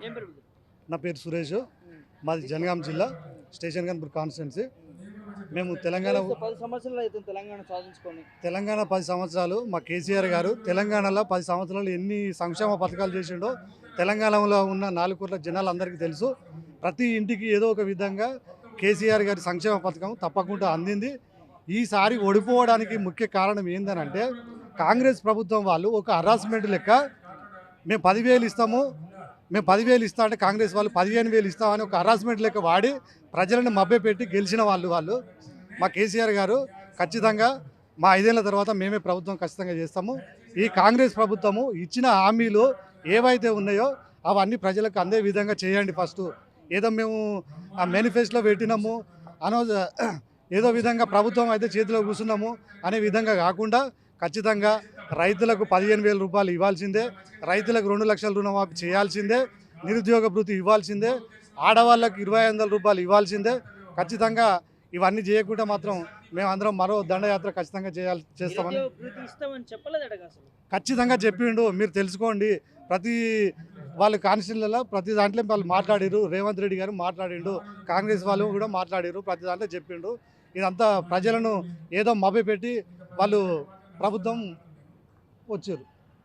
ఏం పేరు? నా పేరు సురేష్, మాది జనగాం జిల్లా స్టేషన్ గన్పూర్ కాన్స్టిట్యున్సీ. మేము తెలంగాణ 10 సంవత్సరాలు అవుతుంది తెలంగాణ సాధించుకొని. 10 సంవత్సరాలు మా కేసీఆర్ గారు తెలంగాణలో 10 సంవత్సరాలు ఎన్ని సంక్షేమ పథకాలు చేసిండో తెలంగాణలో ఉన్న 4 కోట్ల జనాలు అందరికీ తెలుసు. ప్రతి ఇంటికి ఏదో ఒక విధంగా కేసీఆర్ గారి సంక్షేమ పథకం తప్పకుండా అందింది. ఈసారి ఓడిపోవడానికి ముఖ్య కారణం ఏందనంటే కాంగ్రెస్ ప్రభుత్వం వాళ్ళు ఒక హరాస్మెంట్ లెక్క మేము 10,000 ఇస్తాము, మేము 10,000 ఇస్తా అంటే కాంగ్రెస్ వాళ్ళు 15,000 ఇస్తామని ఒక హరాస్మెంట్ లెక్క వాడి ప్రజలను మభ్యపెట్టి గెలిచిన వాళ్ళు మా కేసీఆర్ గారు ఖచ్చితంగా మా 5 ఏళ్ల తర్వాత మేమే ప్రభుత్వం ఖచ్చితంగా చేస్తాము. ఈ కాంగ్రెస్ ప్రభుత్వము ఇచ్చిన హామీలు ఏవైతే ఉన్నాయో అవన్నీ ప్రజలకు అందే విధంగా చేయండి. ఫస్ట్ ఏదో మేము ఆ మేనిఫెస్టోలో పెట్టినాము ఏదో విధంగా ప్రభుత్వం అయితే చేతిలో కూర్చున్నాము అనే విధంగా కాకుండా ఖచ్చితంగా రైతులకు 15,000 రూపాయలు ఇవ్వాల్సిందే, రైతులకు 2 లక్షల రుణమాఫీ చేయాల్సిందే, నిరుద్యోగ భృతి ఇవ్వాల్సిందే, ఆడవాళ్ళకు 2,500 రూపాయలు ఇవ్వాల్సిందే. ఖచ్చితంగా ఇవన్నీ చేయకుండా మాత్రం మేమందరం మరో దండయాత్ర ఖచ్చితంగా చేస్తామని ఖచ్చితంగా చెప్పిండు. మీరు తెలుసుకోండి, ప్రతి వాళ్ళు కాన్స్టిట్యూన్సీలలో ప్రతి దాంట్లో వాళ్ళు మాట్లాడారు. రేవంత్ రెడ్డి గారు మాట్లాడిండు, కాంగ్రెస్ వాళ్ళు కూడా మాట్లాడారు, ప్రతి దాంట్లో చెప్పిండు. ఇదంతా ప్రజలను ఏదో మభ్యపెట్టి వాళ్ళు ప్రభుత్వం వచ్చారు.